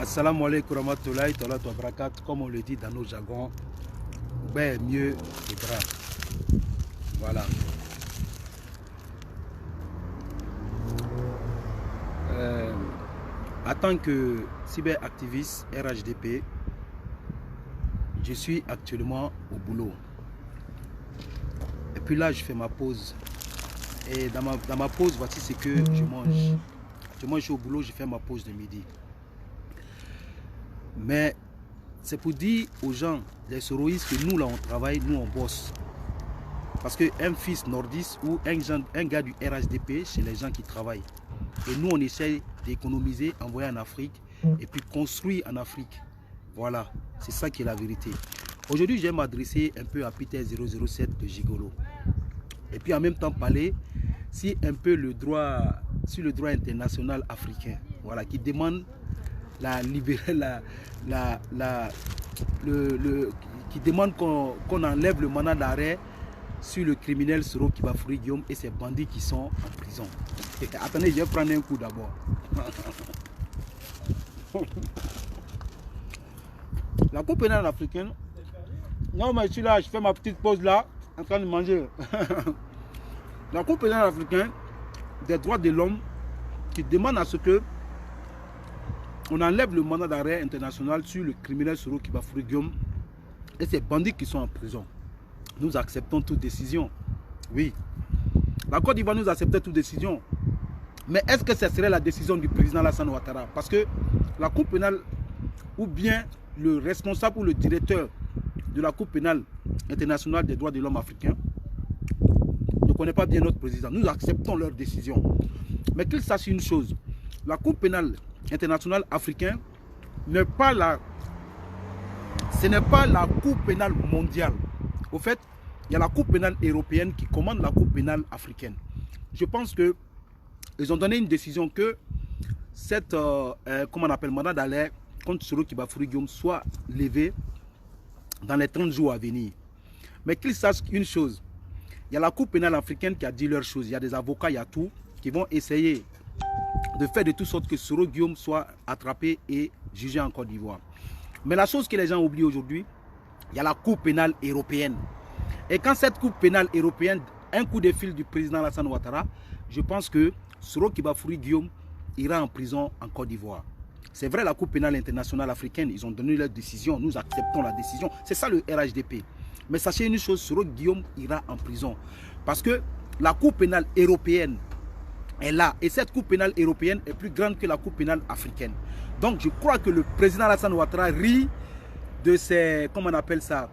Assalamu alaikum warahmatullahi wabarakatuh, comme on le dit dans nos jargons, ben mieux que grave. Voilà. En tant que cyberactiviste RHDP, je suis actuellement au boulot. Et puis là, je fais ma pause. Et dans ma pause, voici ce que je mange. Je suis au boulot, je fais ma pause de midi. Mais c'est pour dire aux gens, les soroïstes, que nous là on travaille, nous on bosse. Parce qu'un fils nordiste ou un gars du RHDP, c'est les gens qui travaillent. Et nous on essaye d'économiser, envoyer en Afrique et puis construire en Afrique. Voilà, c'est ça qui est la vérité. Aujourd'hui, je vais m'adresser un peu à Peter 007 de Gigolo. Et puis en même temps parler sur un peu le droit international africain. Voilà, qui demande qui demande qu'on enlève le mandat d'arrêt sur le criminel Soro Kibafoury Guillaume et ses bandits qui sont en prison. Attendez, je vais prendre un coup d'abord. La Cour pénale africaine. Non, mais je suis là, je fais ma petite pause là, en train de manger. La Cour pénale africaine des droits de l'homme qui demande à ce que on enlève le mandat d'arrêt international sur le criminel Soro Kibafoury Guillaume et ses bandits qui sont en prison. Nous acceptons toute décision. Oui. La Côte d'Ivoire nous accepte toute décision. Mais est-ce que ce serait la décision du président Alassane Ouattara? Parce que la Cour pénale, ou bien le responsable ou le directeur de la Cour pénale internationale des droits de l'homme africain, ne connaît pas bien notre président. Nous acceptons leur décision. Mais qu'ils sachent une chose, la Cour pénale internationale africaine n'est pas ce n'est pas la Cour pénale mondiale. Au fait, il y a la Cour pénale européenne qui commande la Cour pénale africaine. Je pense que ils ont donné une décision que cette comment on appelle, mandat d'arrêt contre Soro Kibafoury Guillaume soit levé dans les 30 jours à venir. Mais qu'ils sachent une chose, il y a la Cour pénale africaine qui a dit leur chose. Il y a des avocats, il y a tout, qui vont essayer de faire de toute sorte que Soro Guillaume soit attrapé et jugé en Côte d'Ivoire. Mais la chose que les gens oublient aujourd'hui, il y a la Cour pénale européenne. Et quand cette Cour pénale européenne, un coup de fil du président Alassane Ouattara, je pense que Soro Kibafoury Guillaume ira en prison en Côte d'Ivoire. C'est vrai, la Cour pénale internationale africaine, ils ont donné leur décision, nous acceptons la décision. C'est ça le RHDP. Mais sachez une chose, Soro Guillaume ira en prison. Parce que la Cour pénale européenne est là. Et cette Cour pénale européenne est plus grande que la Cour pénale africaine. Donc je crois que le président Alassane Ouattara rit de ces, comment on appelle ça,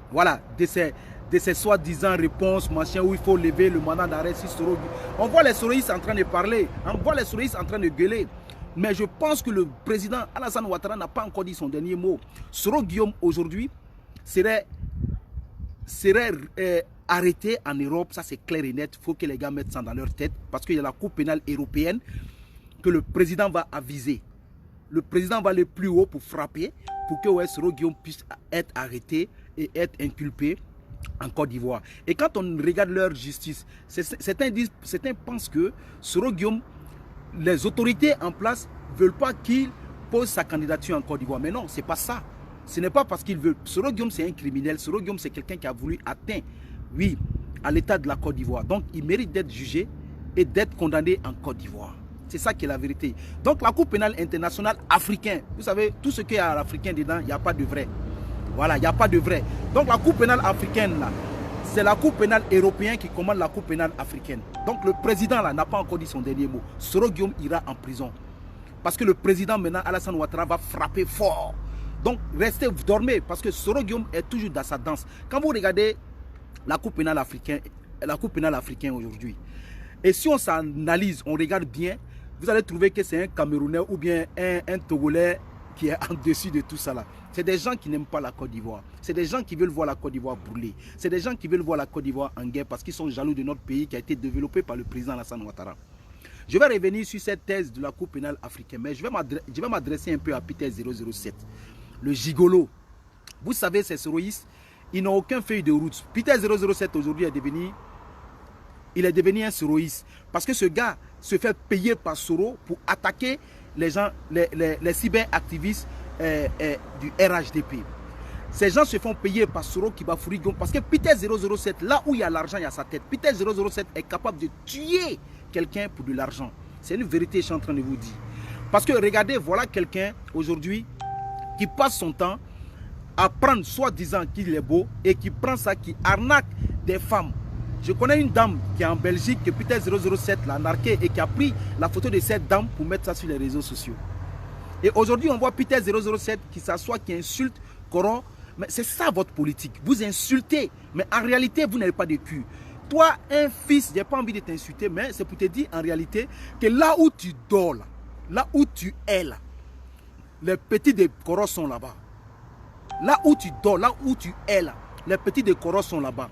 voilà, de ces soi-disant réponses, machin, où il faut lever le mandat d'arrêt sur Soro. On voit les soroïstes en train de parler, on voit les soroïstes en train de gueuler. Mais je pense que le président Alassane Ouattara n'a pas encore dit son dernier mot. Soro Guillaume aujourd'hui serait arrêté en Europe, ça c'est clair et net. Il faut que les gars mettent ça dans leur tête parce qu'il y a la Cour pénale européenne que le président va aviser. Le président va aller plus haut pour frapper pour que Soro Guillaume puisse être arrêté et être inculpé en Côte d'Ivoire. Et quand on regarde leur justice, certains pensent que Soro Guillaume, les autorités en place ne veulent pas qu'il pose sa candidature en Côte d'Ivoire. Mais non, ce n'est pas ça. Ce n'est pas parce qu'il veut. Soro Guillaume, c'est un criminel. Soro Guillaume, c'est quelqu'un qui a voulu atteindre, oui, à l'état de la Côte d'Ivoire. Donc, il mérite d'être jugé et d'être condamné en Côte d'Ivoire. C'est ça qui est la vérité. Donc, la Cour pénale internationale africaine, vous savez, tout ce qu'il y a à l'africain dedans, il n'y a pas de vrai. Voilà, il n'y a pas de vrai. Donc, la Cour pénale africaine, là, c'est la Cour pénale européenne qui commande la Cour pénale africaine. Donc, le président, là, n'a pas encore dit son dernier mot. Soro Guillaume ira en prison. Parce que le président, maintenant, Alassane Ouattara, va frapper fort. Donc, restez, vous dormez, parce que Soro Guillaume est toujours dans sa danse. Quand vous regardez la Cour pénale africaine aujourd'hui, et si on s'analyse, on regarde bien, vous allez trouver que c'est un Camerounais ou bien un Togolais qui est en dessus de tout ça là. C'est des gens qui n'aiment pas la Côte d'Ivoire. C'est des gens qui veulent voir la Côte d'Ivoire brûler. C'est des gens qui veulent voir la Côte d'Ivoire en guerre parce qu'ils sont jaloux de notre pays qui a été développé par le président Alassane Ouattara. Je vais revenir sur cette thèse de la Cour pénale africaine, mais je vais m'adresser un peu à Peter 007. Le gigolo. Vous savez, ces soroïstes, ils n'ont aucun feuille de route. Peter 007 aujourd'hui est devenu un soroïste. Parce que ce gars se fait payer par Soro pour attaquer les gens, les cyberactivistes du RHDP. Ces gens se font payer par Soro Kibafurigon parce que Peter 007, là où il y a l'argent, il y a sa tête. Peter 007 est capable de tuer quelqu'un pour de l'argent. C'est une vérité, je suis en train de vous dire. Parce que regardez, voilà quelqu'un aujourd'hui qui passe son temps à prendre soi-disant qu'il est beau et qui prend ça, qui arnaque des femmes. Je connais une dame qui est en Belgique, que Peter 007 l'a arnaqué et qui a pris la photo de cette dame pour mettre ça sur les réseaux sociaux. Et aujourd'hui, on voit Peter 007 qui s'assoit, qui insulte Koro. Mais c'est ça votre politique. Vous insultez, mais en réalité, vous n'avez pas de cul. Toi, un fils, je n'ai pas envie de t'insulter, mais c'est pour te dire en réalité que là où tu dors, là où tu es, là, les petits de Koro sont là-bas. Là où tu dors, là où tu es, là, les petits de Koro sont là-bas.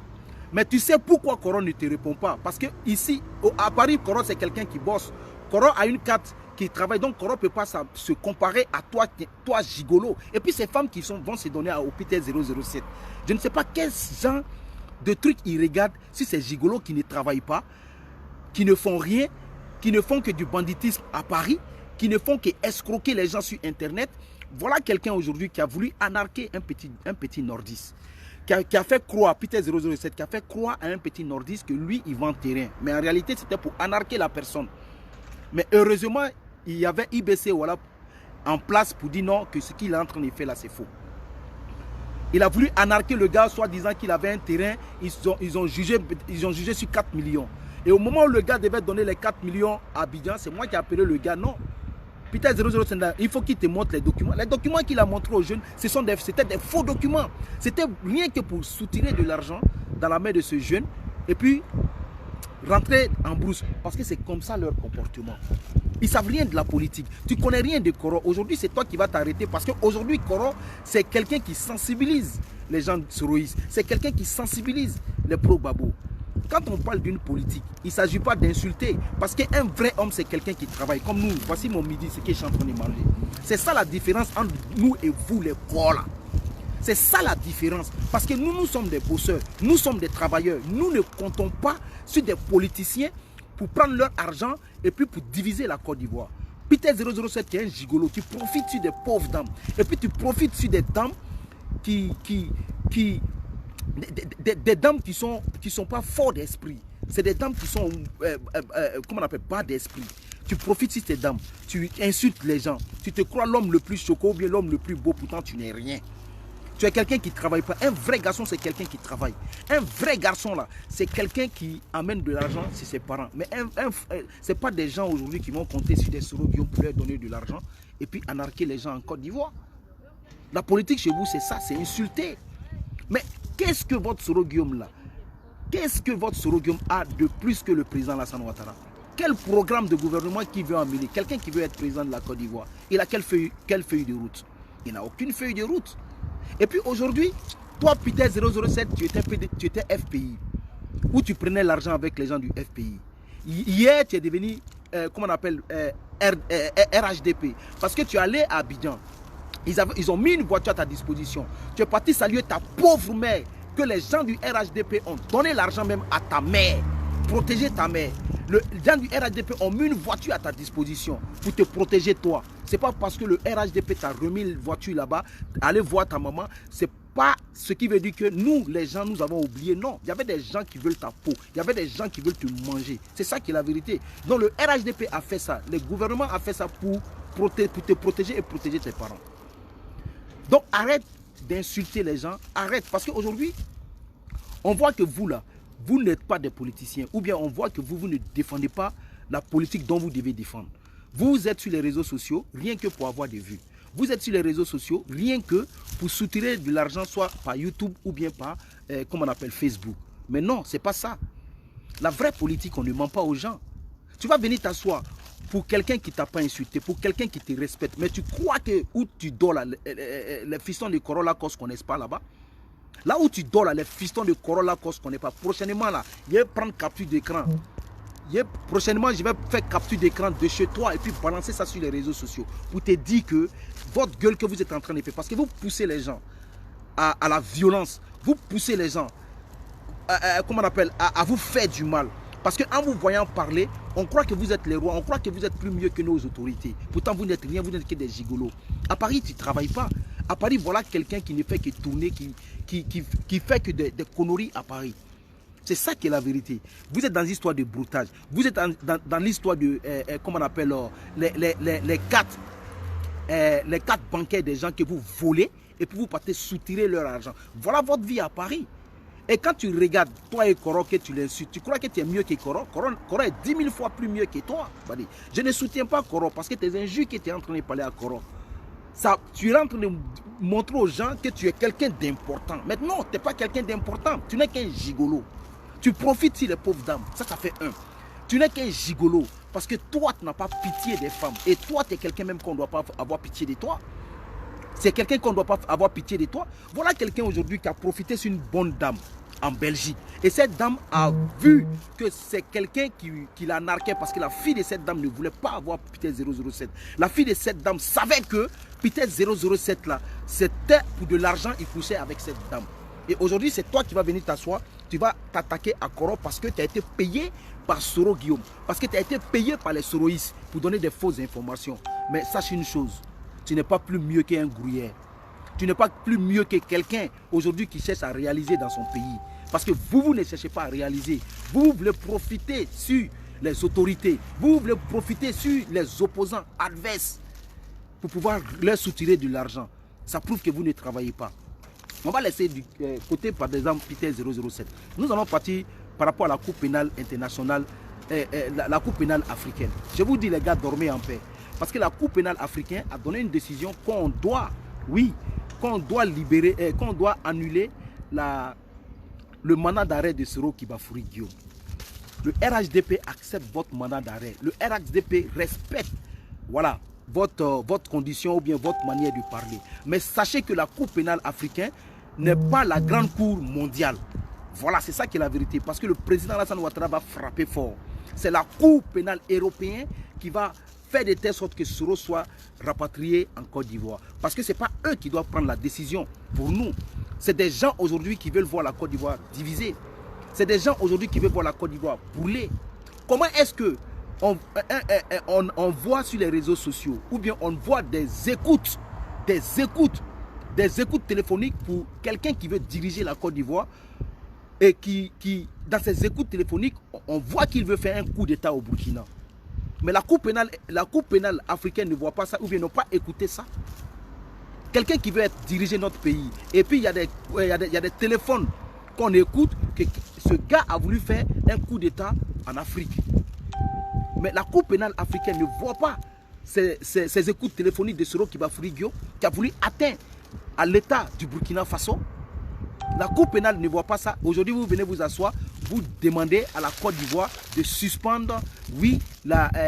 Mais tu sais pourquoi Koro ne te répond pas? Parce que ici, à Paris, Koro, c'est quelqu'un qui bosse. Koro a une carte qui travaille, donc Koro ne peut pas se comparer à toi, toi gigolo. Et puis ces femmes qui vont se donner au Peter 007. Je ne sais pas quel genre de trucs ils regardent si ces gigolos qui ne travaillent pas, qui ne font rien, qui ne font que du banditisme à Paris, qui ne font que escroquer les gens sur Internet. Voilà quelqu'un aujourd'hui qui a voulu anarquer un petit nordiste. Qui a fait croire, Peter 007, qui a fait croire à un petit nordiste que lui, il vend terrain. Mais en réalité, c'était pour anarquer la personne. Mais heureusement, il y avait IBC voilà, en place pour dire non, que ce qu'il est en train de faire là, c'est faux. Il a voulu anarquer le gars, soit disant qu'il avait un terrain, ils ont jugé sur 4 millions. Et au moment où le gars devait donner les 4 millions à Abidjan, c'est moi qui ai appelé le gars, non. Peter 007, il faut qu'il te montre les documents. Les documents qu'il a montrés aux jeunes, c'était des faux documents. C'était rien que pour soutirer de l'argent dans la main de ce jeune et puis rentrer en brousse. Parce que c'est comme ça leur comportement. Ils ne savent rien de la politique. Tu ne connais rien de Koro. Aujourd'hui, c'est toi qui vas t'arrêter parce qu'aujourd'hui, Koro, c'est quelqu'un qui sensibilise les gens soroïstes. C'est quelqu'un qui sensibilise les pro-babos. Quand on parle d'une politique, il ne s'agit pas d'insulter. Parce qu'un vrai homme, c'est quelqu'un qui travaille. Comme nous, voici mon midi, ce que je suis en train de manger. C'est ça la différence entre nous et vous, les gros là. C'est ça la différence. Parce que nous sommes des bosseurs. Nous sommes des travailleurs. Nous ne comptons pas sur des politiciens pour prendre leur argent et puis pour diviser la Côte d'Ivoire. Peter 007 qui est un gigolo, tu profites sur des pauvres dames. Et puis tu profites sur des dames des dames qui sont pas forts d'esprit. C'est des dames qui sont, comment on appelle, bas d'esprit. Tu profites sur ces dames. Tu insultes les gens. Tu te crois l'homme le plus choquant ou bien l'homme le plus beau, pourtant tu n'es rien. Tu es quelqu'un qui ne travaille pas. Un vrai garçon, c'est quelqu'un qui travaille. Un vrai garçon, là, c'est quelqu'un qui amène de l'argent chez ses parents. Mais ce n'est pas des gens aujourd'hui qui vont compter sur des soroguions pour leur donner de l'argent et puis anarquer les gens en Côte d'Ivoire. La politique chez vous, c'est ça, c'est insulter. Mais qu'est-ce que votre soroguium là, qu'est-ce que votre soroguium a de plus que le président Alassane Ouattara? Quel programme de gouvernement qui veut amener? Quelqu'un qui veut être président de la Côte d'Ivoire, il a quelle feuille de route? Il n'a aucune feuille de route. Et puis aujourd'hui, toi Peter 007, tu étais FPI, où tu prenais l'argent avec les gens du FPI. Hier, tu es devenu, comment on appelle, RHDP, parce que tu es allé à Abidjan. Ils ont mis une voiture à ta disposition. Tu es parti saluer ta pauvre mère, que les gens du RHDP ont donné l'argent même à ta mère, protéger ta mère. Les gens du RHDP ont mis une voiture à ta disposition pour te protéger toi. Ce n'est pas parce que le RHDP t'a remis une voiture là-bas, aller voir ta maman, c'est pas ce qui veut dire que nous, les gens, nous avons oublié. Non, il y avait des gens qui veulent ta peau, il y avait des gens qui veulent te manger. C'est ça qui est la vérité. Donc le RHDP a fait ça, le gouvernement a fait ça pour te protéger et protéger tes parents. Donc arrête d'insulter les gens, arrête. Parce qu'aujourd'hui, on voit que vous là, vous n'êtes pas des politiciens. Ou bien on voit que vous ne défendez pas la politique dont vous devez défendre. Vous êtes sur les réseaux sociaux, rien que pour avoir des vues. Vous êtes sur les réseaux sociaux, rien que pour soutirer de l'argent, soit par YouTube ou bien par, comment on appelle, Facebook. Mais non, ce n'est pas ça. La vraie politique, on ne ment pas aux gens. Tu vas venir t'asseoir pour quelqu'un qui ne t'a pas insulté, pour quelqu'un qui te respecte. Mais tu crois que où tu dors là, les fistons de Corolla Cos ne connaissent pas là-bas? Là où tu dors là, les fistons de Corolla Cos ne connaissent pas. Prochainement là, je vais prendre capture d'écran. Prochainement, je vais faire capture d'écran de chez toi et puis balancer ça sur les réseaux sociaux pour te dire que votre gueule que vous êtes en train de faire, parce que vous poussez les gens à la violence, vous poussez les gens comment on appelle, à vous faire du mal. Parce qu'en vous voyant parler, On croit que vous êtes les rois, on croit que vous êtes plus mieux que nos autorités. Pourtant, vous n'êtes rien, vous n'êtes que des gigolos. À Paris, tu ne travailles pas. À Paris, voilà quelqu'un qui ne fait que tourner, qui fait que des conneries à Paris. C'est ça qui est la vérité. Vous êtes dans l'histoire de broutage. Vous êtes dans l'histoire de, comment on appelle, les cartes bancaires des gens que vous volez et puis vous partez soutirer leur argent. Voilà votre vie à Paris. Et quand tu regardes, toi et Koro, que tu l'insultes, tu crois que tu es mieux que Koro. Koro est 10 000 fois plus mieux que toi. Je ne soutiens pas Koro parce que tu es injure que tu es en train de parler à Koro. Ça, tu es en train de montrer aux gens que tu es quelqu'un d'important. Maintenant, tu n'es pas quelqu'un d'important. Tu n'es qu'un gigolo. Tu profites sur les pauvres dames. Ça fait un. Tu n'es qu'un gigolo. Parce que toi, tu n'as pas pitié des femmes. Et toi, tu es quelqu'un même qu'on ne doit pas avoir pitié de toi. C'est quelqu'un qu'on ne doit pas avoir pitié de toi. Voilà quelqu'un aujourd'hui qui a profité sur une bonne dame en Belgique. Et cette dame a vu que c'est quelqu'un qui l'a narqué parce que la fille de cette dame ne voulait pas avoir Peter 007. La fille de cette dame savait que Peter 007 là, c'était pour de l'argent il couchait avec cette dame. Et aujourd'hui, c'est toi qui vas venir t'asseoir, tu vas t'attaquer à Koro parce que tu as été payé par Soro Guillaume. Parce que tu as été payé par les Soroïstes pour donner des fausses informations. Mais sache une chose. Tu n'es pas plus mieux qu'un gruyère. Tu n'es pas plus mieux que quelqu'un aujourd'hui qui cherche à réaliser dans son pays. Parce que vous ne cherchez pas à réaliser. Vous voulez profiter sur les autorités. Vous voulez profiter sur les opposants adverses pour pouvoir leur soutirer de l'argent. Ça prouve que vous ne travaillez pas. On va laisser du côté, par exemple, Peter 007. Nous allons partir par rapport à la Cour pénale internationale, la Cour pénale africaine. Je vous dis, les gars, dormez en paix. Parce que la Cour pénale africaine a donné une décision qu'on doit, qu'on doit libérer, qu'on doit annuler le mandat d'arrêt de Soro Kibafouri Guillaume. Le RHDP accepte votre mandat d'arrêt. Le RHDP respecte, voilà, votre condition ou bien votre manière de parler. Mais sachez que la Cour pénale africaine n'est pas la grande cour mondiale. Voilà, c'est ça qui est la vérité. Parce que le président Alassane Ouattara va frapper fort. C'est la Cour pénale européenne qui va faire de telle sorte que Soro soit rapatrié en Côte d'Ivoire. Parce que ce n'est pas eux qui doivent prendre la décision pour nous. C'est des gens aujourd'hui qui veulent voir la Côte d'Ivoire divisée. C'est des gens aujourd'hui qui veulent voir la Côte d'Ivoire brûlée. Comment est-ce que on voit sur les réseaux sociaux ou bien on voit des écoutes téléphoniques pour quelqu'un qui veut diriger la Côte d'Ivoire et qui, dans ces écoutes téléphoniques, on voit qu'il veut faire un coup d'État au Burkina. Mais la Cour pénale africaine ne voit pas ça ou bien n'ont pas écouté ça. Quelqu'un qui veut diriger notre pays. Et puis il y a des téléphones qu'on écoute que ce gars a voulu faire un coup d'État en Afrique. Mais la Cour pénale africaine ne voit pas ces écoutes téléphoniques de Soro Kibafouri Guillaume qui a voulu atteindre à l'État du Burkina Faso. La Cour pénale ne voit pas ça. Aujourd'hui, vous venez vous asseoir, vous demandez à la Côte d'Ivoire de suspendre,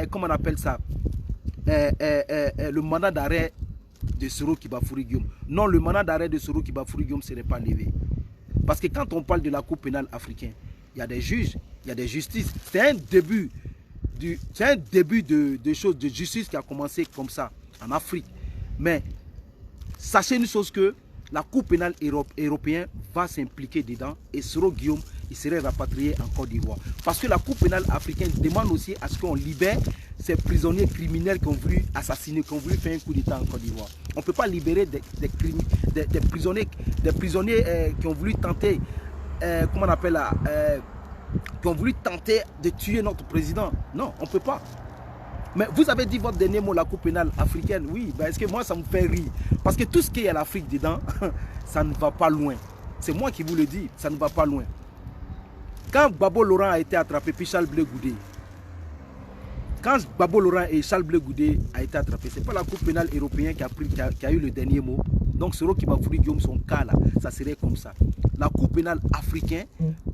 comment on appelle ça, le mandat d'arrêt de Soro Kibafouri Guillaume. Non, le mandat d'arrêt de Soro Kibafouri Guillaume ne serait pas levé. Parce que quand on parle de la Cour pénale africaine, il y a des juges, il y a des justices. C'est un début de choses, de justice qui a commencé comme ça en Afrique. Mais sachez une chose que la Cour pénale européenne va s'impliquer dedans et Soro Guillaume, il serait rapatrié en Côte d'Ivoire. Parce que la Cour pénale africaine demande aussi à ce qu'on libère ces prisonniers criminels qui ont voulu assassiner, qui ont voulu faire un coup d'État en Côte d'Ivoire. On ne peut pas libérer des prisonniers qui ont voulu tenter, comment on appelle là, qui ont voulu tenter de tuer notre président. Non, on ne peut pas. Mais vous avez dit votre dernier mot, la Cour pénale africaine. Oui, parce que moi, ça me fait rire. Parce que tout ce qu'il y a à l'Afrique dedans, ça ne va pas loin. C'est moi qui vous le dis, ça ne va pas loin. Quand Babo Laurent a été attrapé, puis Charles Blé Goudé, quand Babo Laurent et Charles Blé Goudé a été attrapés, ce n'est pas la Cour pénale européenne qui a eu le dernier mot. Donc Soro Kibafouri Guillaume, son cas là, ça serait comme ça. La Cour pénale africaine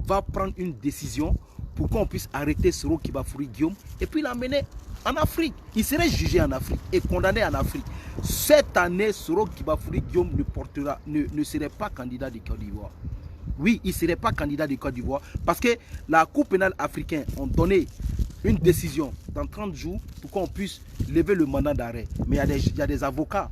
va prendre une décision pour qu'on puisse arrêter Soro Kibafouri Guillaume et puis l'amener en Afrique. Il serait jugé en Afrique et condamné en Afrique. Cette année, Soro Kibafouri Guillaume ne serait pas candidat de Côte d'Ivoire. Oui, il ne serait pas candidat de Côte d'Ivoire parce que la Cour pénale africaine a donné une décision dans 30 jours pour qu'on puisse lever le mandat d'arrêt. Mais il y a des avocats.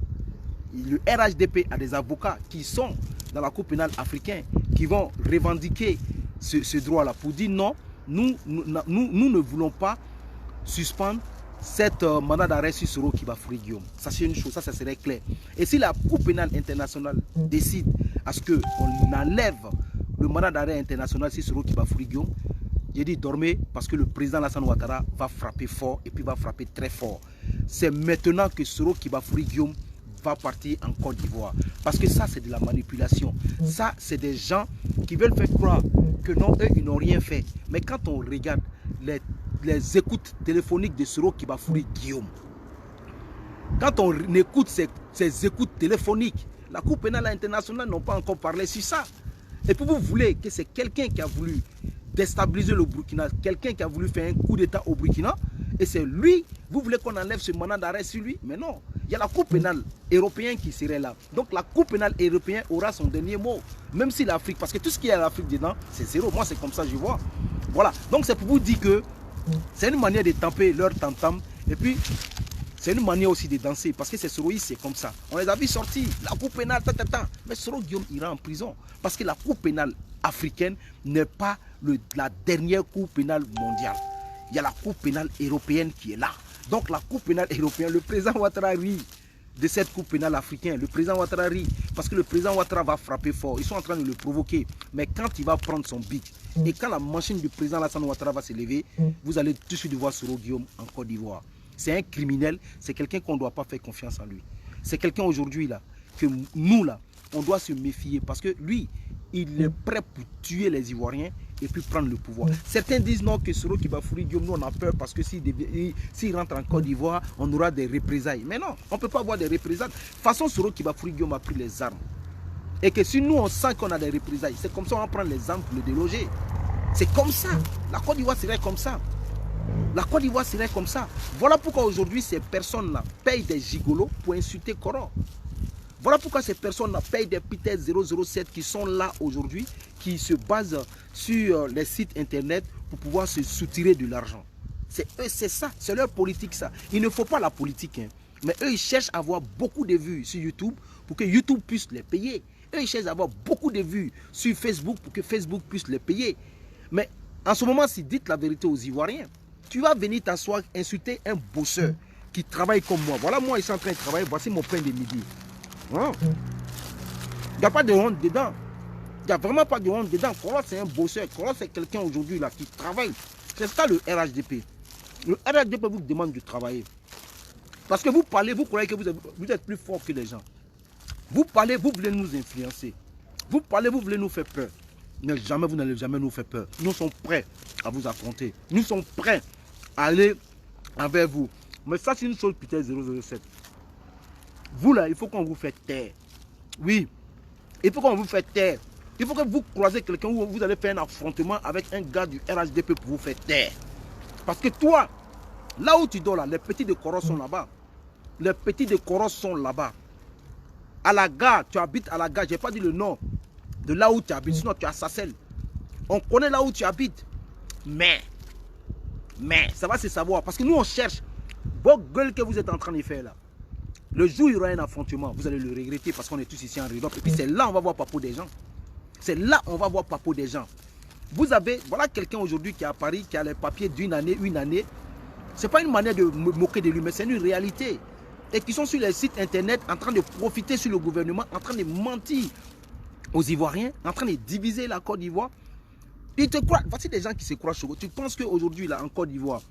Le RHDP a des avocats qui sont dans la Cour pénale africaine qui vont revendiquer ce droit-là pour dire non, nous ne voulons pas suspendre cette mandat d'arrêt sur Soro Kibafoury Guillaume. Ça c'est une chose, ça serait clair. Et si la Cour pénale internationale décide à ce qu'on enlève le mandat d'arrêt international sur Soro Kibafoury Guillaume, j'ai dit dormez parce que le président Alassane Ouattara va frapper fort et puis va frapper très fort. C'est maintenant que Soro Kibafoury Guillaume va partir en Côte d'Ivoire. Parce que ça, c'est de la manipulation. Ça, c'est des gens qui veulent faire croire que non, eux, ils n'ont rien fait. Mais quand on regarde les écoutes téléphoniques de Soro Kibafoury Guillaume, quand on écoute ces écoutes téléphoniques, la Cour pénale internationale n'a pas encore parlé sur ça. Et puis vous voulez que c'est quelqu'un qui a voulu déstabiliser le Burkina, quelqu'un qui a voulu faire un coup d'État au Burkina, et c'est lui, vous voulez qu'on enlève ce mandat d'arrêt sur lui? Mais non, il y a la Cour pénale européenne qui serait là. Donc la Cour pénale européenne aura son dernier mot, même si l'Afrique, parce que tout ce qui est à l'Afrique dedans, c'est zéro. Moi, c'est comme ça que je vois. Voilà, donc c'est pour vous dire que c'est une manière de tamper leur tam-tam, et puis c'est une manière aussi de danser, parce que ces Soroïs, c'est comme ça. On les a vus sortir, la Cour pénale, mais Soro Guillaume ira en prison, parce que la Cour pénale africaine n'est pas la dernière Cour pénale mondiale. Il y a la Cour pénale européenne qui est là. Donc la Cour pénale européenne, le président Ouattara rit de cette Cour pénale africaine. Le président Ouattara rit parce que le président Ouattara va frapper fort. Ils sont en train de le provoquer. Mais quand il va prendre son bic et quand la machine du président Alassane Ouattara va se lever, vous allez tout de suite voir Soro Guillaume en Côte d'Ivoire. C'est un criminel, c'est quelqu'un qu'on ne doit pas faire confiance en lui. C'est quelqu'un aujourd'hui là, que nous là, on doit se méfier parce que lui, il est prêt pour tuer les Ivoiriens et puis prendre le pouvoir. Certains disent non que Soro Kibafoury Guillaume, nous on a peur parce que s'il rentre en Côte d'Ivoire, on aura des représailles. Mais non, on ne peut pas avoir des représailles. De toute façon, Soro Kibafoury Guillaume a pris les armes. Et que si nous on sent qu'on a des représailles, c'est comme ça on va prendre les armes pour le déloger. C'est comme ça. La Côte d'Ivoire serait comme ça. La Côte d'Ivoire serait comme ça. Voilà pourquoi aujourd'hui ces personnes-là payent des gigolos pour insulter Koro. Voilà pourquoi ces personnes-là payent des Peter 007 qui sont là aujourd'hui, qui se basent sur les sites internet pour pouvoir se soutirer de l'argent. C'est eux, c'est ça, c'est leur politique ça. Il ne faut pas la politique, hein. Mais eux ils cherchent à avoir beaucoup de vues sur YouTube pour que YouTube puisse les payer. Eux ils cherchent à avoir beaucoup de vues sur Facebook pour que Facebook puisse les payer. Mais en ce moment, si dites la vérité aux Ivoiriens, tu vas venir t'asseoir, insulter un bosseur qui travaille comme moi. Voilà, moi, je suis en train de travailler, voici mon pain de midi. Il n'y a pas de honte dedans. Il n'y a vraiment pas de honte dedans. Koro, c'est un bosseur. Koro, c'est quelqu'un aujourd'hui là qui travaille. C'est ça le RHDP. Le RHDP vous demande de travailler. Parce que vous parlez, vous croyez que vous êtes plus fort que les gens. Vous parlez, vous voulez nous influencer. Vous parlez, vous voulez nous faire peur. Mais jamais, vous n'allez jamais nous faire peur. Nous sommes prêts à vous affronter. Nous sommes prêts à aller avec vous. Mais ça, c'est une chose, Peter 007. Vous là, il faut qu'on vous fasse taire. Oui, il faut qu'on vous fasse taire. Il faut que vous croisez quelqu'un où vous allez faire un affrontement avec un gars du RHDP pour vous faire taire. Parce que toi, là où tu dors là, les petits de Koro sont là-bas. Les petits de Koro sont là-bas. À la gare, tu habites à la gare, je n'ai pas dit le nom de là où tu habites, sinon tu as Sassel. On connaît là où tu habites. Mais, ça va se savoir. Parce que nous, on cherche vos gueules que vous êtes en train de faire là. Le jour où il y aura un affrontement, vous allez le regretter parce qu'on est tous ici en Rédop. Et puis c'est là on va voir Papo des gens. C'est là on va voir Papo des gens. Vous avez, voilà quelqu'un aujourd'hui qui est à Paris, qui a les papiers d'une année, une année. Ce n'est pas une manière de me moquer de lui, mais c'est une réalité. Et qui sont sur les sites internet en train de profiter sur le gouvernement, en train de mentir aux Ivoiriens, en train de diviser la Côte d'Ivoire. Ils te croient, voici des gens qui se croient chauds. Tu penses qu'aujourd'hui, là, en Côte d'Ivoire,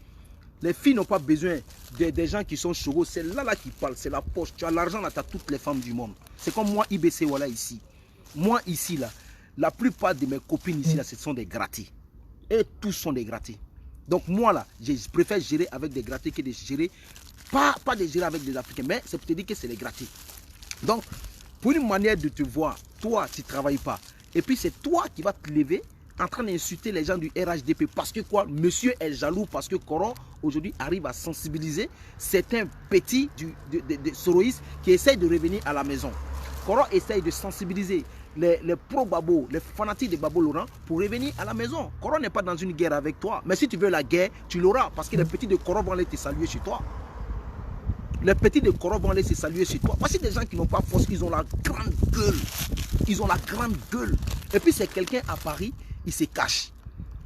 les filles n'ont pas besoin des gens qui sont chauds. C'est là qui parle, c'est la poche. Tu as l'argent, là, tu as toutes les femmes du monde. C'est comme moi, IBC, voilà, ici. Moi, ici, là, la plupart de mes copines ici, là, ce sont des grattés. Et tous sont des grattés. Donc, moi, là, je préfère gérer avec des grattés que de gérer, pas de gérer avec des Africains, mais c'est pour te dire que c'est les grattés. Donc, pour une manière de te voir, toi, tu ne travailles pas. Et puis, c'est toi qui vas te lever en train d'insulter les gens du RHDP. Parce que quoi? Monsieur est jaloux parce que Koro, aujourd'hui, arrive à sensibiliser certains petits de Soroïs qui essayent de revenir à la maison. Koro essaye de sensibiliser les pro-Babo, les fanatiques de Babo Laurent pour revenir à la maison. Koro n'est pas dans une guerre avec toi. Mais si tu veux la guerre, tu l'auras. Parce que les petits de Koro vont aller te saluer chez toi. Les petits de Koro vont aller se saluer chez toi. Voici des gens qui n'ont pas force, ils ont la grande gueule. Ils ont la grande gueule. Et puis c'est quelqu'un à Paris, il se cache.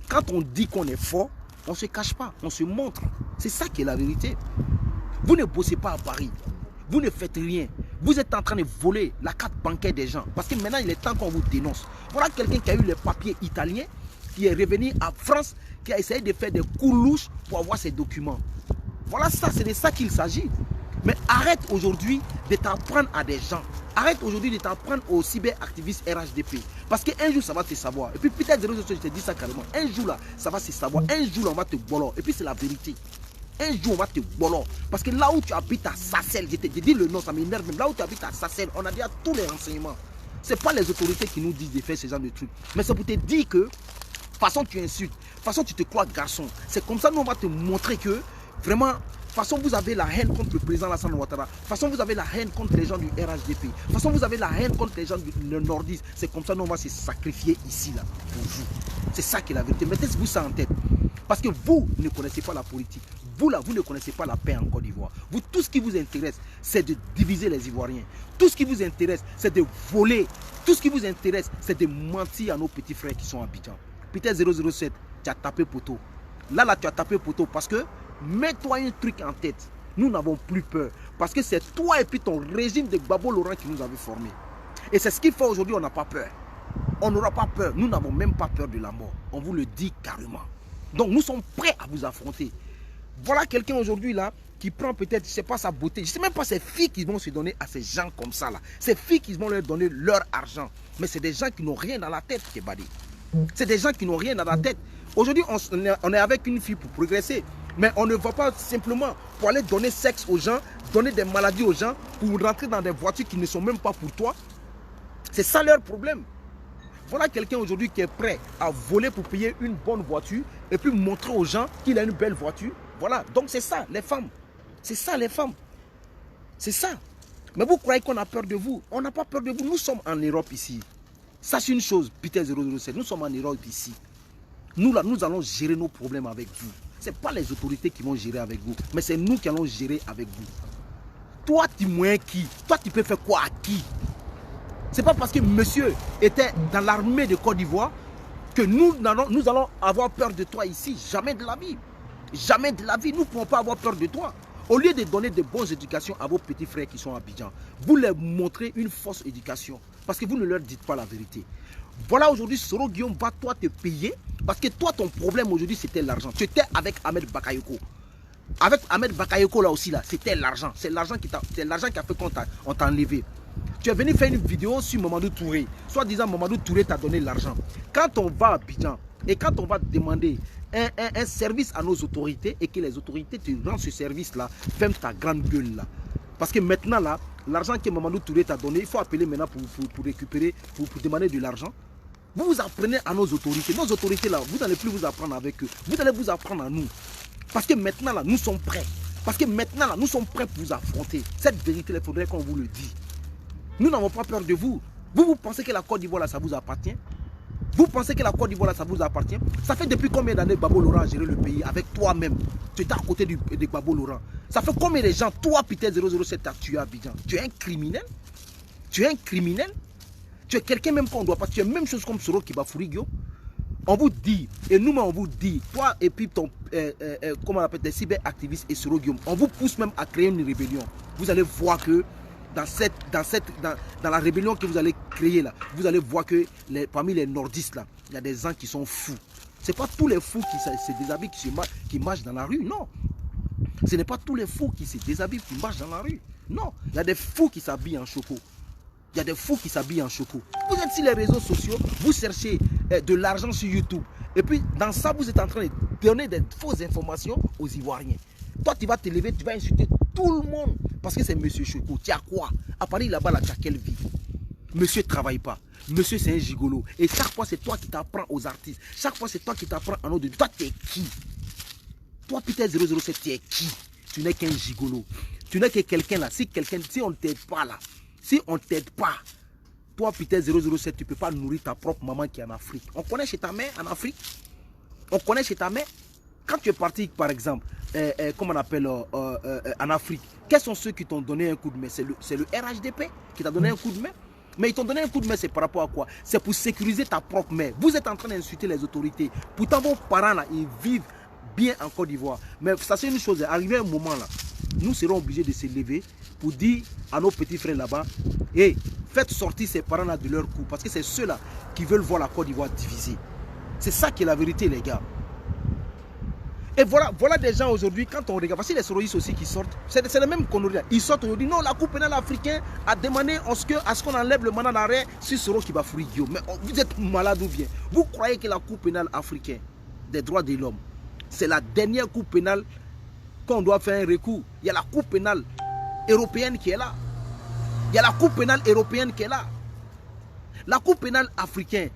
Quand on dit qu'on est fort, On ne se cache pas, on se montre. C'est ça qui est la vérité. Vous ne bossez pas à Paris. Vous ne faites rien. Vous êtes en train de voler la carte bancaire des gens. Parce que maintenant, il est temps qu'on vous dénonce. Voilà quelqu'un qui a eu les papiers italiens, qui est revenu en France, qui a essayé de faire des coups louches pour avoir ses documents. Voilà ça, c'est de ça qu'il s'agit. Mais arrête aujourd'hui de t'en prendre à des gens. Arrête aujourd'hui de t'en prendre aux cyberactivistes RHDP. Parce qu'un jour, ça va te savoir. Et puis peut-être, je te dis ça carrément. Un jour, là, ça va se savoir. Un jour, là, on va te bolor. Et puis, c'est la vérité. Un jour, on va te bolor. Parce que là où tu habites à Sassel, je te dis le nom, ça m'énerve même. Là où tu habites à Sassel, on a déjà tous les renseignements. Ce n'est pas les autorités qui nous disent de faire ce genre de trucs. Mais c'est pour te dire que, de toute façon, tu insultes. De toute façon, tu te crois garçon. C'est comme ça, nous, on va te montrer que, vraiment, de toute façon, vous avez la haine contre le président Alassane Ouattara. De toute façon, vous avez la haine contre les gens du RHDP. De toute façon, vous avez la haine contre les gens du nordiste. C'est comme ça, nous, on va se sacrifier ici, là, pour vous. C'est ça qui est la vérité. Mettez-vous ça en tête. Parce que vous ne connaissez pas la politique. Vous, là, vous ne connaissez pas la paix en Côte d'Ivoire. Vous, tout ce qui vous intéresse, c'est de diviser les Ivoiriens. Tout ce qui vous intéresse, c'est de voler. Tout ce qui vous intéresse, c'est de mentir à nos petits frères qui sont à Abidjan. Peter 007, tu as tapé poteau. Là, tu as tapé poteau parce que mets-toi un truc en tête. Nous n'avons plus peur. Parce que c'est toi et puis ton régime de Gbagbo Laurent qui nous avait formés. Et c'est ce qu'il fait aujourd'hui, on n'a pas peur. On n'aura pas peur. Nous n'avons même pas peur de la mort. On vous le dit carrément. Donc nous sommes prêts à vous affronter. Voilà quelqu'un aujourd'hui là qui prend peut-être, je ne sais pas sa beauté. Je ne sais même pas ces filles qui vont se donner à ces gens comme ça là. Ces filles qui vont leur donner leur argent. Mais c'est des gens qui n'ont rien dans la tête, Kebadi. C'est des gens qui n'ont rien dans la tête. Aujourd'hui, on est avec une fille pour progresser. Mais on ne va pas simplement pour aller donner sexe aux gens, donner des maladies aux gens, pour rentrer dans des voitures qui ne sont même pas pour toi. C'est ça leur problème. Voilà quelqu'un aujourd'hui qui est prêt à voler pour payer une bonne voiture et puis montrer aux gens qu'il a une belle voiture. Voilà, donc c'est ça les femmes. C'est ça les femmes. C'est ça. Mais vous croyez qu'on a peur de vous? On n'a pas peur de vous. Nous sommes en Europe ici. Ça c'est une chose, Peter 007. Nous sommes en Europe ici. Nous là, nous allons gérer nos problèmes avec vous. Ce n'est pas les autorités qui vont gérer avec vous, mais c'est nous qui allons gérer avec vous. Toi, tu moyen qui? Toi, tu peux faire quoi à qui? C'est pas parce que monsieur était dans l'armée de Côte d'Ivoire que nous allons avoir peur de toi ici. Jamais de la vie. Jamais de la vie. Nous ne pouvons pas avoir peur de toi. Au lieu de donner de bonnes éducations à vos petits frères qui sont à Abidjan, vous leur montrez une fausse éducation. Parce que vous ne leur dites pas la vérité. Voilà aujourd'hui, Soro Guillaume va toi te payer. Parce que toi, ton problème aujourd'hui, c'était l'argent. Tu étais avec Ahmed Bakayoko. Avec Ahmed Bakayoko là aussi, là, c'était l'argent. C'est l'argent qui a fait qu'on t'a enlevé. Tu es venu faire une vidéo sur Mamadou Touré. Soit disant Mamadou Touré t'a donné l'argent. Quand on va à Abidjan et quand on va demander un service à nos autorités et que les autorités te rendent ce service-là, ferme ta grande gueule là. Parce que maintenant là, l'argent que Mamadou Touré t'a donné, il faut appeler maintenant pour récupérer, pour demander de l'argent. Vous vous apprenez à nos autorités. Nos autorités là, vous n'allez plus vous apprendre avec eux. Vous allez vous apprendre à nous. Parce que maintenant là, nous sommes prêts. Parce que maintenant là, nous sommes prêts pour vous affronter. Cette vérité, il faudrait qu'on vous le dise. Nous n'avons pas peur de vous. Vous pensez que la Côte d'Ivoire là, ça vous appartient? Vous pensez que la Côte d'Ivoire là, ça vous appartient? Ça fait depuis combien d'années Gbagbo Laurent a géré le pays avec toi-même? Tu es à côté de Gbagbo Laurent. Ça fait combien de gens, toi, Peter 007, t'as tué à Abidjan? Tu es un criminel? Tu es un criminel? Tu es quelqu'un même qu'on doit pas. Tu es même chose comme Soro Kibafurigio. On vous dit, et nous-mêmes on vous dit, toi et puis ton, comment on appelle, des cyberactivistes et Soro Guillaume, on vous pousse même à créer une rébellion. Vous allez voir que dans la rébellion que vous allez créer là, vous allez voir que parmi les nordistes là, il y a des gens qui sont fous. Ce n'est pas tous les fous qui se déshabillent, qui marchent dans la rue, non. Ce n'est pas tous les fous qui se déshabillent, qui marchent dans la rue. Non, il y a des fous qui s'habillent en choco. Il y a des fous qui s'habillent en choco. Vous êtes sur les réseaux sociaux, vous cherchez de l'argent sur YouTube. Et puis, dans ça, vous êtes en train de donner des fausses informations aux Ivoiriens. Toi, tu vas te lever, tu vas insulter tout le monde. Parce que c'est Monsieur Choco. Tu as quoi? À Paris, là-bas, tu as quelle vie? Monsieur ne travaille pas. Monsieur, c'est un gigolo. Et chaque fois, c'est toi qui t'apprends aux artistes. Chaque fois, c'est toi qui t'apprends en autre. Toi, tu es qui? Toi, Peter 007, tu es qui? Tu n'es qu'un gigolo. Tu n'es que quelqu'un là. Si on ne t'aide pas là, si on ne t'aide pas, toi, Peter 007, tu ne peux pas nourrir ta propre maman qui est en Afrique. On connaît chez ta mère en Afrique. On connaît chez ta mère. Quand tu es parti, par exemple, comment on appelle, en Afrique, quels sont ceux qui t'ont donné un coup de main? C'est le RHDP qui t'a donné un coup de main. Mais ils t'ont donné un coup de main, c'est par rapport à quoi? C'est pour sécuriser ta propre mère. Vous êtes en train d'insulter les autorités. Pourtant, vos parents, là, ils vivent bien en Côte d'Ivoire. Mais ça c'est une chose, arrivé un moment là, nous serons obligés de se lever pour dire à nos petits frères là-bas, hey, faites sortir ces parents là de leur cou, parce que c'est ceux-là qui veulent voir la Côte d'Ivoire divisée. C'est ça qui est la vérité les gars. Et voilà des gens aujourd'hui, quand on regarde, voici les soroïstes aussi qui sortent, c'est la même connerie. Ils sortent aujourd'hui, non, la Cour pénale africaine a demandé à ce qu'on enlève le mandat d'arrêt sur Soro Kibafoury Guillaume. Mais vous êtes malade ou bien? Vous croyez que la Cour pénale africaine des droits de l'homme, c'est la dernière Cour pénale qu'on doit faire un recours? Il y a la Cour pénale européenne qui est là. Il y a la Cour pénale européenne qui est là. La Cour pénale africaine,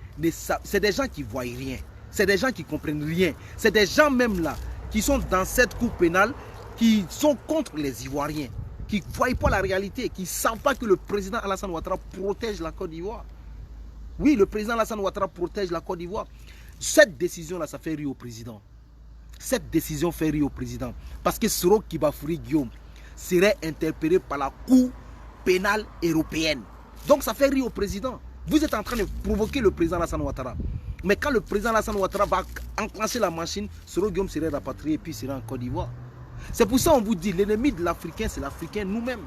c'est des gens qui ne voient rien. C'est des gens qui ne comprennent rien. C'est des gens même là qui sont dans cette cour pénale, qui sont contre les Ivoiriens, qui ne voient pas la réalité, qui ne savent pas que le président Alassane Ouattara protège la Côte d'Ivoire. Oui, le président Alassane Ouattara protège la Côte d'Ivoire. Cette décision-là, ça fait rire au président. Cette décision fait rire au président. Parce que Soro Kibafoury Guillaume serait interpellé par la Cour pénale européenne. Donc ça fait rire au président. Vous êtes en train de provoquer le président Alassane Ouattara. Mais quand le président Alassane Ouattara va enclencher la machine, Soro Guillaume serait rapatrié et puis serait en Côte d'Ivoire. C'est pour ça qu'on vous dit, l'ennemi de l'Africain, c'est l'Africain nous-mêmes.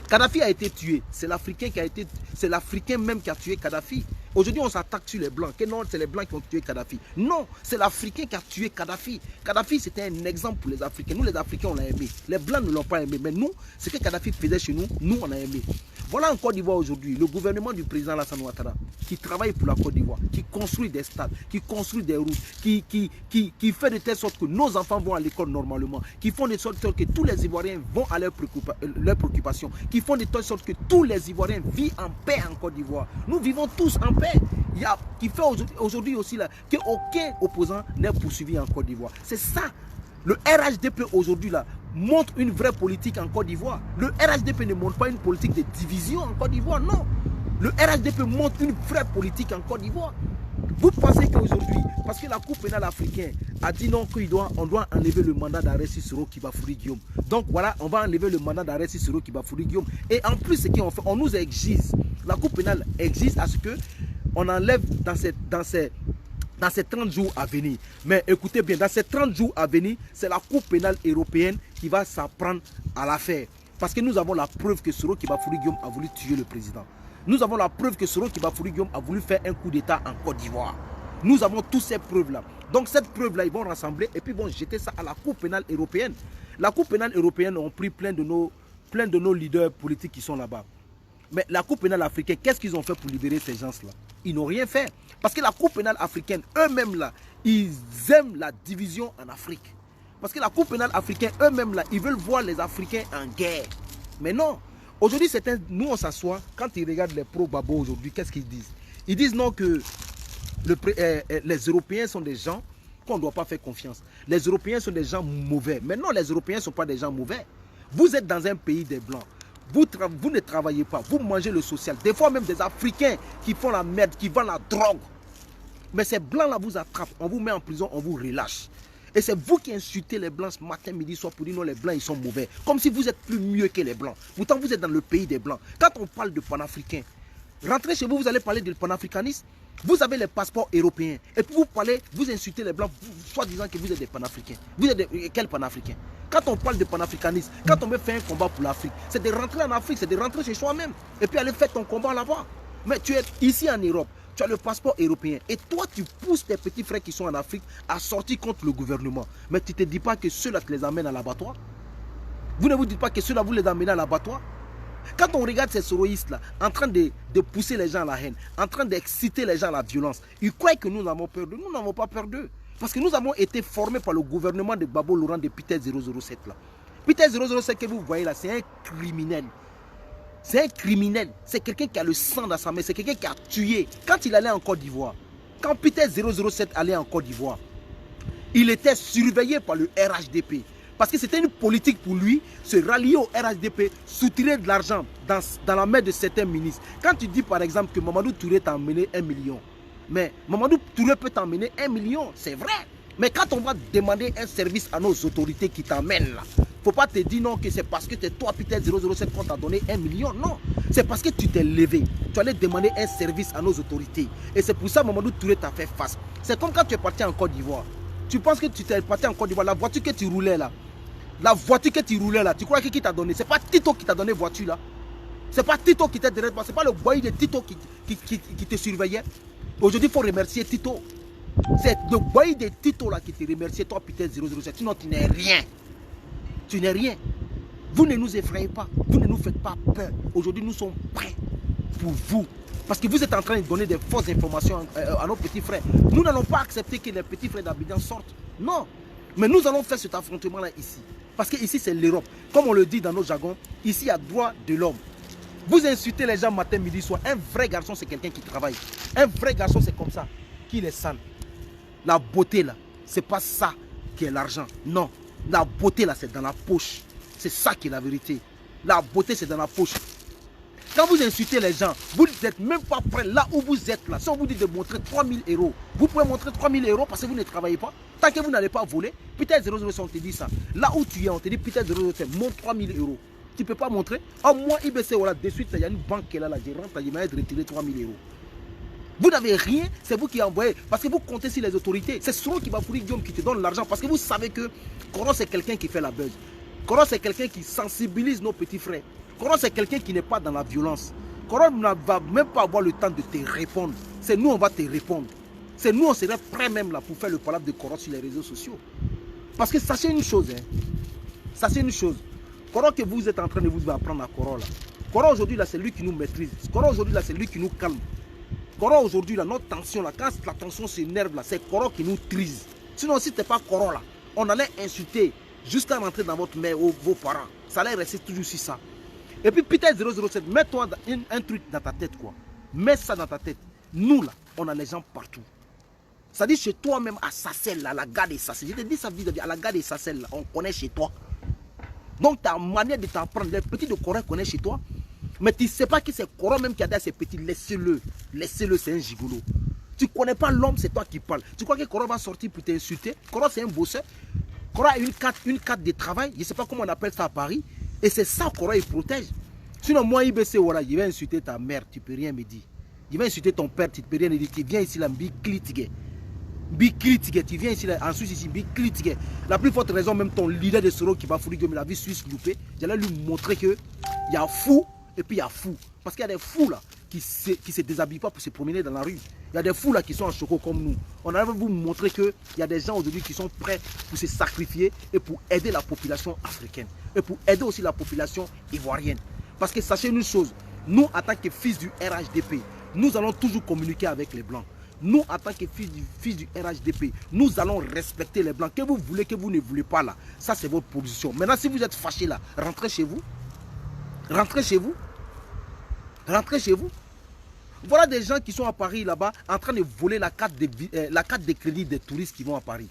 Kadhafi a été tué. C'est l'Africain même qui a tué Kadhafi. Aujourd'hui, on s'attaque sur les Blancs. Que non, c'est les Blancs qui ont tué Kadhafi. Non, c'est l'Africain qui a tué Kadhafi. Kadhafi, c'était un exemple pour les Africains. Nous, les Africains, on l'a aimé. Les Blancs ne l'ont pas aimé. Mais nous, ce que Kadhafi faisait chez nous, nous, on a aimé. Voilà en Côte d'Ivoire aujourd'hui, le gouvernement du président Alassane Ouattara, qui travaille pour la Côte d'Ivoire, qui construit des stades, qui construit des routes, qui fait de telle sorte que nos enfants vont à l'école normalement, qui font de telle sorte que tous les Ivoiriens vont à leurs préoccupations, qui font de telle sorte que tous les Ivoiriens vivent en paix en Côte d'Ivoire. Nous vivons tous en paix. Qui fait aujourd'hui aussi là qu'aucun opposant n'est poursuivi en Côte d'Ivoire. C'est ça. Le RHDP aujourd'hui là montre une vraie politique en Côte d'Ivoire. Le RHDP ne montre pas une politique de division en Côte d'Ivoire, non. Le RHDP montre une vraie politique en Côte d'Ivoire. Vous pensez qu'aujourd'hui, parce que la Cour pénale africaine a dit non, on doit enlever le mandat d'arrêt sur Soro Kibafoury Guillaume. Donc voilà, on va enlever le mandat d'arrêt sur Soro Kibafoury Guillaume. Et en plus, ce qu'on fait, on nous exige, la Cour pénale exige à ce que on enlève dans ces 30 jours à venir. Mais écoutez bien, dans ces 30 jours à venir, c'est la Cour pénale européenne qui va s'en prendre à l'affaire. Parce que nous avons la preuve que Soro Kibafoury Guillaume a voulu tuer le président. Nous avons la preuve que Soro Kibafoury Guillaume a voulu faire un coup d'État en Côte d'Ivoire. Nous avons toutes ces preuves-là. Donc cette preuve-là, ils vont rassembler et puis vont jeter ça à la Cour pénale européenne. La Cour pénale européenne a pris plein de nos leaders politiques qui sont là-bas. Mais la Cour pénale africaine, qu'est-ce qu'ils ont fait pour libérer ces gens-là? Ils n'ont rien fait. Parce que la Cour pénale africaine, eux-mêmes là, ils aiment la division en Afrique. Parce que la Cour pénale africaine, eux-mêmes là, ils veulent voir les Africains en guerre. Mais non. Aujourd'hui, nous on s'assoit, quand ils regardent les pro-Babo aujourd'hui, qu'est-ce qu'ils disent? Ils disent non que les Européens sont des gens qu'on ne doit pas faire confiance. Les Européens sont des gens mauvais. Mais non, les Européens ne sont pas des gens mauvais. Vous êtes dans un pays des Blancs. Vous ne travaillez pas, vous mangez le social. Des fois même des Africains qui font la merde, qui vendent la drogue. Mais ces Blancs-là vous attrapent, on vous met en prison, on vous relâche. Et c'est vous qui insultez les Blancs ce matin, midi, soir pour dire non, les Blancs ils sont mauvais. Comme si vous êtes plus mieux que les Blancs. Pourtant vous êtes dans le pays des Blancs. Quand on parle de panafricain, rentrez chez vous, vous allez parler de panafricanisme. Vous avez les passeports européens. Et puis vous insultez les Blancs, soit disant que vous êtes des panafricains. Vous êtes quel panafricain? Quand on parle de panafricanisme, quand on veut faire un combat pour l'Afrique, c'est de rentrer en Afrique, c'est de rentrer chez soi-même. Et puis aller faire ton combat là-bas. Mais tu es ici en Europe, tu as le passeport européen. Et toi, tu pousses tes petits frères qui sont en Afrique à sortir contre le gouvernement. Mais tu ne te dis pas que ceux-là te les amènent à l'abattoir. Vous ne vous dites pas que ceux-là, vous les amenez à l'abattoir. Quand on regarde ces soroïstes-là, en train de pousser les gens à la haine, en train d'exciter les gens à la violence, ils croient que nous avons peur d'eux. Nous n'avons pas peur d'eux. Parce que nous avons été formés par le gouvernement de Babo Laurent de Peter 007. Là. Peter 007 que vous voyez là, c'est un criminel. C'est un criminel. C'est quelqu'un qui a le sang dans sa main. C'est quelqu'un qui a tué. Quand il allait en Côte d'Ivoire, quand Peter 007 allait en Côte d'Ivoire, il était surveillé par le RHDP. Parce que c'était une politique pour lui, se rallier au RHDP, soutirer de l'argent dans la main de certains ministres. Quand tu dis par exemple que Mamadou Touré t'a emmené 1 million, mais Mamadou Touré peut t'emmener 1 million, c'est vrai. Mais quand on va demander un service à nos autorités qui t'emmènent là, il ne faut pas te dire non que c'est parce que c'est toi Peter 007 qu'on t'a donné 1 million. Non, c'est parce que tu t'es levé. Tu allais demander un service à nos autorités. Et c'est pour ça que Mamadou Touré t'a fait face. C'est comme quand tu es parti en Côte d'Ivoire. Tu penses que tu t'es parti en Côte d'Ivoire, la voiture que tu roulais là, tu crois que qui t'a donné? C'est pas Tito qui t'a donné voiture là. C'est pas Tito qui t'a donné, c'est pas le boy de Tito qui te surveillait. Aujourd'hui, il faut remercier Tito. C'est le boy de Tito là qui te remercie, toi putain 007. Sinon, tu n'es rien. Tu n'es rien. Vous ne nous effrayez pas. Vous ne nous faites pas peur. Aujourd'hui, nous sommes prêts pour vous. Parce que vous êtes en train de donner des fausses informations à nos petits frères. Nous n'allons pas accepter que les petits frères d'Abidjan sortent. Non. Mais nous allons faire cet affrontement-là ici. Parce que ici, c'est l'Europe. Comme on le dit dans nos jargons, ici, il y a droit de l'homme. Vous insultez les gens matin, midi, soir. Un vrai garçon, c'est quelqu'un qui travaille. Un vrai garçon, c'est comme ça. Qu'il est sale. La beauté, là, c'est pas ça qui est l'argent. Non. La beauté, là, c'est dans la poche. C'est ça qui est la vérité. La beauté, c'est dans la poche. Quand vous insultez les gens, vous n'êtes même pas prêts là où vous êtes là. Si on vous dit de montrer 3000 €, vous pouvez montrer 3000 € parce que vous ne travaillez pas. Tant que vous n'allez pas voler, peut-être 007, on te dit ça. Là où tu es, on te dit peut-être 007, montre 3000 €. Tu ne peux pas montrer. Ah, moi, IBC, voilà, de suite, il y a une banque qui est là, je rentre, il m'a retiré 3000 €. Vous n'avez rien, c'est vous qui envoyez. Parce que vous comptez sur les autorités. C'est Soro qui va fournir Guillaume qui te donne l'argent. Parce que vous savez que Koro, c'est quelqu'un qui fait la buzz. Koro, c'est quelqu'un qui sensibilise nos petits frères. Koro, c'est quelqu'un qui n'est pas dans la violence. Koro ne va même pas avoir le temps de te répondre. C'est nous, on va te répondre. C'est nous, on serait prêts même là pour faire le palabre de Koro sur les réseaux sociaux. Parce que sachez une chose, hein. Sachez une chose. Koro que vous êtes en train de vous apprendre à Koro là. Koro aujourd'hui là, c'est lui qui nous maîtrise. Koro aujourd'hui là, c'est lui qui nous calme. Koro aujourd'hui là, notre tension là, quand la tension s'énerve là, c'est Koro qui nous trise. Sinon, si ce n'était pas Koro là, on allait insulter jusqu'à rentrer dans votre mère ou vos parents. Ça allait rester toujours sur ça. Et puis Peter 007, mets-toi un truc dans ta tête quoi. Mets ça dans ta tête. Nous là, on a les gens partout. Ça dit chez toi-même à Sassel là, à la gare de Sassel. Je te dis ça vis-à-vis à la gare de Sassel là, on connaît chez toi. Donc ta manière de t'apprendre, les petits de Koro connaissent chez toi. Mais tu ne sais pas que c'est Koro même qui a dit à ces petits, laissez-le. Laissez-le, c'est un gigolo. Tu ne connais pas l'homme, c'est toi qui parles. Tu crois que Koro va sortir pour t'insulter? Koro c'est un bosseur. Koro a une carte de travail, je ne sais pas comment on appelle ça à Paris. Et c'est ça Koro il protège. Sinon moi IBC, voilà, je vais insulter ta mère, tu ne peux rien me dire. Je vais insulter ton père, tu ne peux rien me dire. Tu viens ici là, Biklitige. Biklitige, tu viens ici là, en Suisse ici, Biklitige. La plus forte raison, même ton leader de Soro qui va fourrir la vie suisse loupée, j'allais lui montrer que il y a fou et puis il y a fou. Parce qu'il y a des fous là qui se déshabillent pas pour se promener dans la rue. Il y a des fous là qui sont en choco comme nous. On arrive à vous montrer qu'il y a des gens aujourd'hui qui sont prêts pour se sacrifier et pour aider la population africaine. Et pour aider aussi la population ivoirienne. Parce que sachez une chose, nous en tant que fils du RHDP, nous allons toujours communiquer avec les Blancs. Nous en tant que fils du RHDP, nous allons respecter les Blancs. Que vous voulez, que vous ne voulez pas là, ça c'est votre position. Maintenant si vous êtes fâché là, rentrez chez vous. Rentrez chez vous. Rentrez chez vous. Voilà des gens qui sont à Paris là-bas en train de voler la carte de crédit des touristes qui vont à Paris.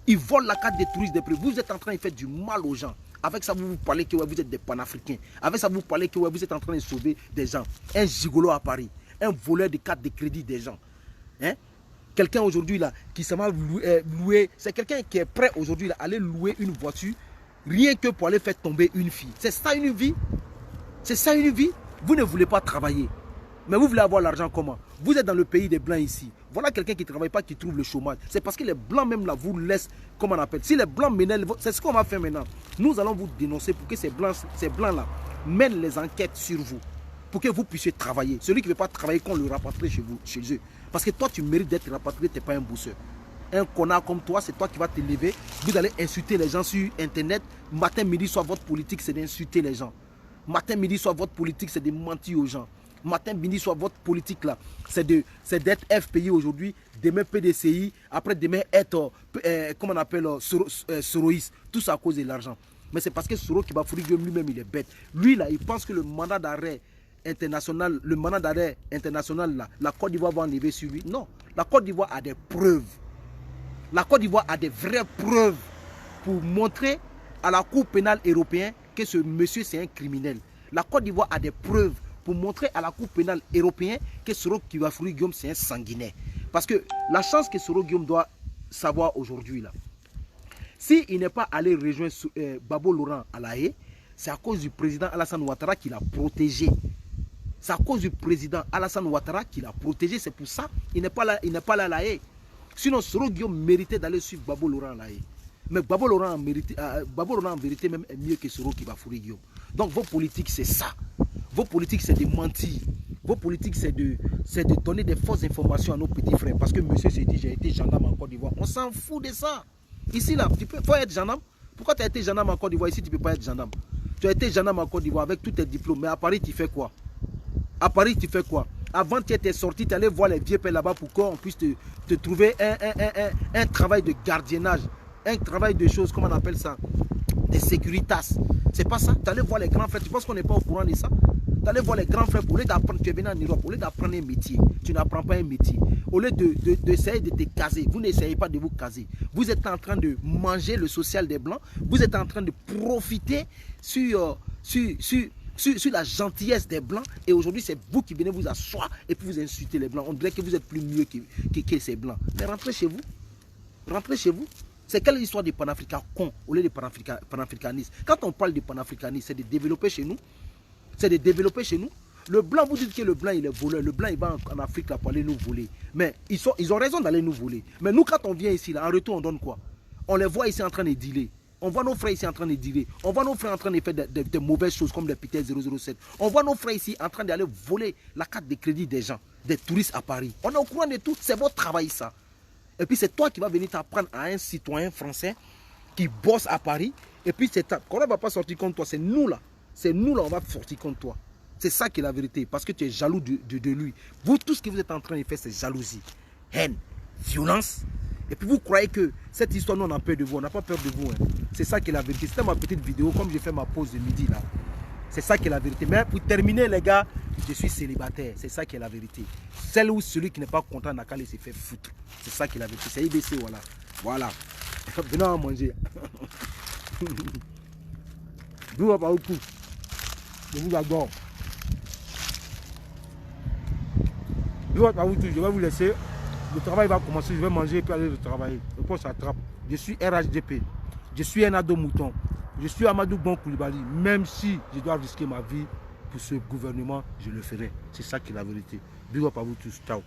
Ils volent la carte des touristes des prix. Vous êtes en train de faire du mal aux gens. Avec ça, vous vous parlez que ouais, vous êtes des panafricains. Avec ça, vous parlez que ouais, vous êtes en train de sauver des gens. Un gigolo à Paris. Un voleur de cartes de crédit des gens. Hein? Quelqu'un aujourd'hui là qui s'en va louer. C'est quelqu'un qui est prêt aujourd'hui à aller louer une voiture rien que pour aller faire tomber une fille. C'est ça une vie? C'est ça une vie? Vous ne voulez pas travailler. Mais vous voulez avoir l'argent comment? Vous êtes dans le pays des Blancs ici. Voilà quelqu'un qui ne travaille pas, qui trouve le chômage. C'est parce que les Blancs même là vous laissent, comment on appelle? Si les Blancs mènent, c'est ce qu'on va faire maintenant. Nous allons vous dénoncer pour que ces Blancs là mènent les enquêtes sur vous. Pour que vous puissiez travailler. Celui qui ne veut pas travailler, qu'on le rapatrie chez eux. Parce que toi tu mérites d'être rapatrié, tu n'es pas un bosseur. Un connard comme toi, c'est toi qui vas te lever. Vous allez insulter les gens sur internet. Matin, midi, soir, votre politique c'est d'insulter les gens. Matin, midi, soir, votre politique c'est de mentir aux gens. Matin, midi, soir, votre politique là, c'est d'être FPI aujourd'hui, demain PDCI, après demain être, comment on appelle, Soroïs. Tout ça à cause de l'argent. Mais c'est parce que Soro qui va fourrir lui-même, il est bête. Lui là, il pense que le mandat d'arrêt international, là, la Côte d'Ivoire va enlever sur lui. Non, la Côte d'Ivoire a des preuves. La Côte d'Ivoire a des vraies preuves pour montrer à la Cour pénale européenne que ce monsieur c'est un criminel. La Côte d'Ivoire a des preuves pour montrer à la Cour pénale européenne que Soro Kibafoury Guillaume c'est un sanguinaire. Parce que la chance que Soro Guillaume doit savoir aujourd'hui là, s'il n'est pas allé rejoindre Babo Laurent à La Haye, c'est à cause du président Alassane Ouattara qui l'a protégé. C'est à cause du président Alassane Ouattara qui l'a protégé. C'est pour ça qu'il n'est pas là à La Haye. Sinon, Soro Guillaume méritait d'aller suivre Babo Laurent là. Mais Babo Laurent en vérité même est mieux que Soro Kibafouri Guillaume. Donc vos politiques, c'est ça. Vos politiques, c'est de mentir. Vos politiques, c'est de donner des fausses informations à nos petits frères. Parce que monsieur s'est dit, j'ai été gendarme en Côte d'Ivoire. On s'en fout de ça. Ici, là, il faut être gendarme. Pourquoi tu as été gendarme en Côte d'Ivoire? Ici, tu ne peux pas être gendarme. Tu as été gendarme en Côte d'Ivoire avec tous tes diplômes. Mais à Paris, tu fais quoi? À Paris, tu fais quoi? Avant, tu étais sorti, tu allais voir les vieux pères là-bas pour qu'on puisse te trouver un travail de gardiennage. Un travail de choses, comment on appelle ça? Des sécuritas. C'est pas ça. Tu allais voir les grands frères. Tu penses qu'on n'est pas au courant de ça? Tu allais voir les grands frères. Au lieu d'apprendre, tu es venu en Europe. Au lieu d'apprendre un métier, tu n'apprends pas un métier. Au lieu d'essayer de te caser, vous n'essayez pas de vous caser. Vous êtes en train de manger le social des Blancs. Vous êtes en train de profiter sur la gentillesse des Blancs. Et aujourd'hui, c'est vous qui venez vous asseoir et puis vous insultez les Blancs. On dirait que vous êtes plus mieux que ces Blancs. Mais rentrez chez vous. Rentrez chez vous. C'est quelle histoire de panafricain con au lieu de panafricanisme? Quand on parle de panafricanisme, c'est de développer chez nous. C'est de développer chez nous. Le blanc, vous dites que le blanc il est voleur. Le blanc il va en Afrique là, pour aller nous voler. Mais ils ont raison d'aller nous voler. Mais nous, quand on vient ici, là, en retour, on donne quoi? On les voit ici en train de dealer. On voit nos frères ici en train de dealer. On voit nos frères en train de faire de mauvaises choses comme des Peter 007. On voit nos frères ici en train d'aller voler la carte de crédit des gens, des touristes à Paris. On est au courant de tout. C'est votre travail ça. Et puis c'est toi qui vas venir t'apprendre à un citoyen français qui bosse à Paris. Et puis c'est quand on ne va pas sortir contre toi, c'est nous là. C'est nous là, on va sortir contre toi. C'est ça qui est la vérité. Parce que tu es jaloux de lui. Vous, tout ce que vous êtes en train de faire, c'est jalousie, haine, violence. Et puis vous croyez que cette histoire, nous on a peur de vous. On n'a pas peur de vous. Hein. C'est ça qui est la vérité. C'était ma petite vidéo, comme j'ai fait ma pause de midi là. C'est ça qui est la vérité. Mais pour terminer les gars, je suis célibataire. C'est ça qui est la vérité. Celle où celui qui n'est pas content n'a qu'à laisser faire foutre. C'est ça qui est la vérité. C'est IBC, voilà. Voilà. Venez à manger. D'où va pas au coup. Je vous adore. Je vais vous laisser. Le travail va commencer. Je vais manger et puis aller travailler. Le poste s'attrape. Je suis RHDP. Je suis un ado mouton. Je suis Amadou Bon Koulibaly. Même si je dois risquer ma vie pour ce gouvernement, je le ferai. C'est ça qui est la vérité. Big up à vous tous. Ciao.